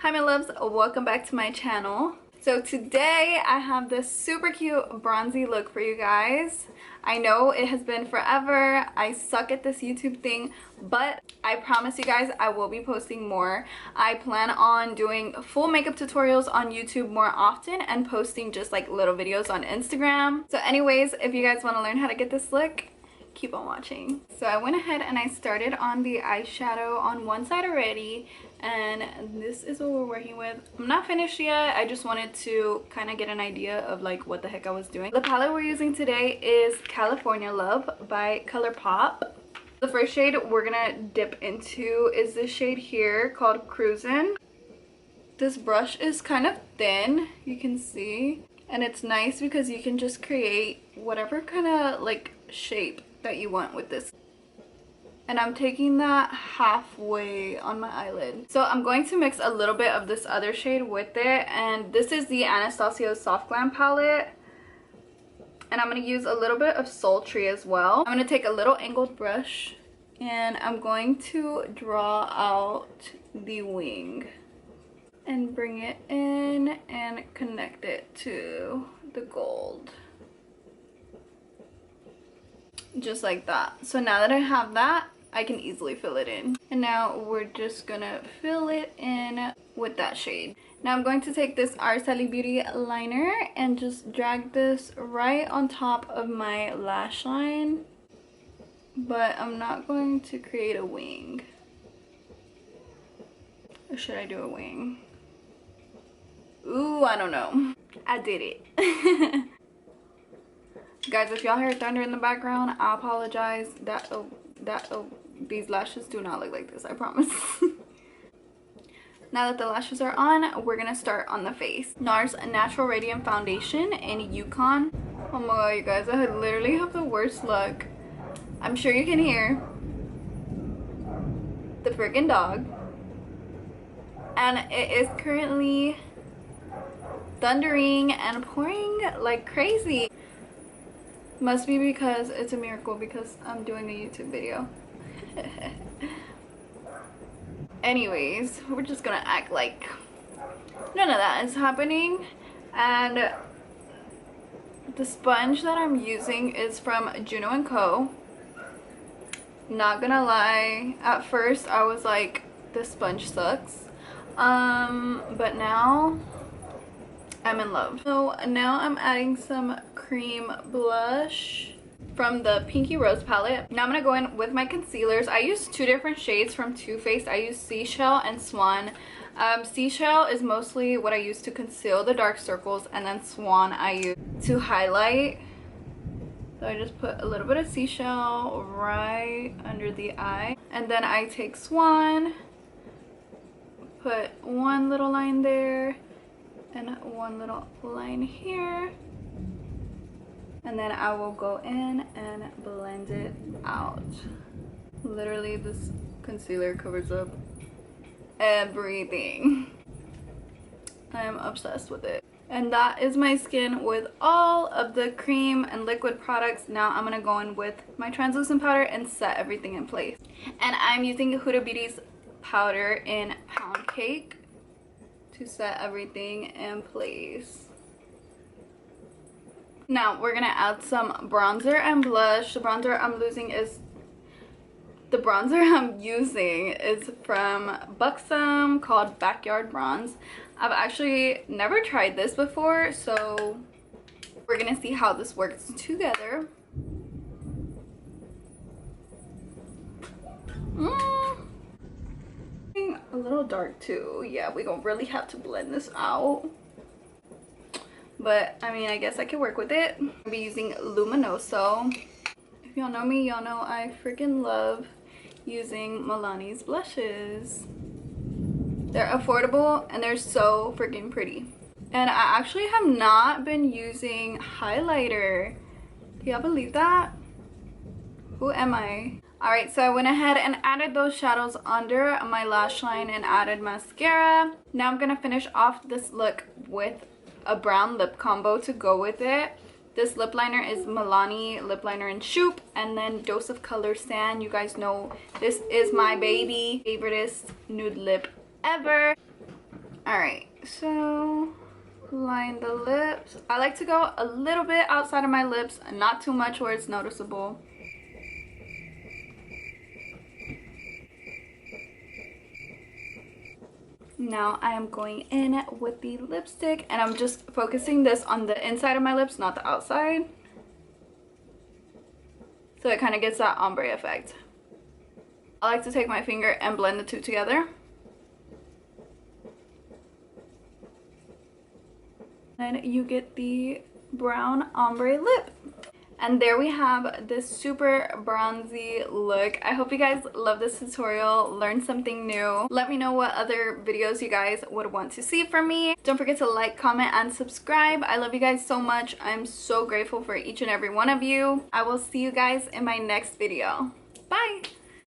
Hi my loves, welcome back to my channel. So today I have this super cute bronzy look for you guys. I know it has been forever. I suck at this YouTube thing, but I promise you guys I will be posting more. I plan on doing full makeup tutorials on YouTube more often and posting just like little videos on Instagram. So anyways, if you guys want to learn how to get this look, keep on watching. So I went ahead and I started on the eyeshadow on one side already, and this is what we're working with. I'm not finished yet. I just wanted to kind of get an idea of like what the heck I was doing. The palette we're using today is California Love by ColourPop. The first shade we're gonna dip into is this shade here called Cruisin'. This brush is kind of thin, you can see, and it's nice because you can just create whatever kind of like shape that you want with this. And I'm taking that halfway on my eyelid. So I'm going to mix a little bit of this other shade with it, and this is the Anastasia Soft Glam palette. And I'm going to use a little bit of Sultry as well. I'm going to take a little angled brush and I'm going to draw out the wing and bring it in and connect it to the gold. Just like that. So now that I have that, I can easily fill it in. And now we're just gonna fill it in with that shade. Now I'm going to take this Sally Beauty liner and just drag this right on top of my lash line. But I'm not going to create a wing. Or should I do a wing? Ooh, I don't know. I did it. Guys, if y'all hear thunder in the background, I apologize. These lashes do not look like this, I promise. Now that the lashes are on, we're gonna start on the face. NARS Natural Radiant Foundation in Yukon. Oh my god, you guys, I literally have the worst luck. I'm sure you can hear the freaking dog. And it is currently thundering and pouring like crazy. Must be because it's a miracle because I'm doing a YouTube video. Anyways, we're just gonna act like none of that is happening. And the sponge that I'm using is from Juno & Co. Not gonna lie, at first I was like, this sponge sucks. But now I'm in love. So now I'm adding some cream blush from the Pinky Rose palette. Now I'm gonna go in with my concealers. I use two different shades from Too Faced. I use Seashell and Swan. Seashell is mostly what I use to conceal the dark circles, and then Swan I use to highlight. So I just put a little bit of Seashell right under the eye, and then I take Swan, put one little line there and one little line here, and then I will go in and blend it out. Literally, this concealer covers up everything. I am obsessed with it. And that is my skin with all of the cream and liquid products. Now I'm gonna go in with my translucent powder and set everything in place. And I'm using Huda Beauty's powder in Pound Cake to set everything in place. Now we're gonna add some bronzer and blush. The bronzer I'm using is from Buxom, called Backyard Bronze. I've actually never tried this before, so we're gonna see how this works together. A little dark too. Yeah, we gonna really have to blend this out, but I mean, I guess I can work with it. I'll be using Luminoso. If y'all know me, y'all know I freaking love using Milani's blushes. They're affordable and they're so freaking pretty. And I actually have not been using highlighter. Do y'all believe that? Who am I? Alright, so I went ahead and added those shadows under my lash line and added mascara. Now I'm gonna finish off this look with a brown lip combo to go with it. This lip liner is Milani lip liner in Shoop, and then Dose of Color Sand. You guys know this is my baby favoriteest nude lip ever. Alright, so line the lips. I like to go a little bit outside of my lips, not too much where it's noticeable. Now I am going in with the lipstick, and I'm just focusing this on the inside of my lips, not the outside. So it kind of gets that ombre effect. I like to take my finger and blend the two together. And you get the brown ombre lip. And there we have this super bronzy look. I hope you guys love this tutorial, learned something new. Let me know what other videos you guys would want to see from me. Don't forget to like, comment, and subscribe. I love you guys so much. I'm so grateful for each and every one of you. I will see you guys in my next video. Bye!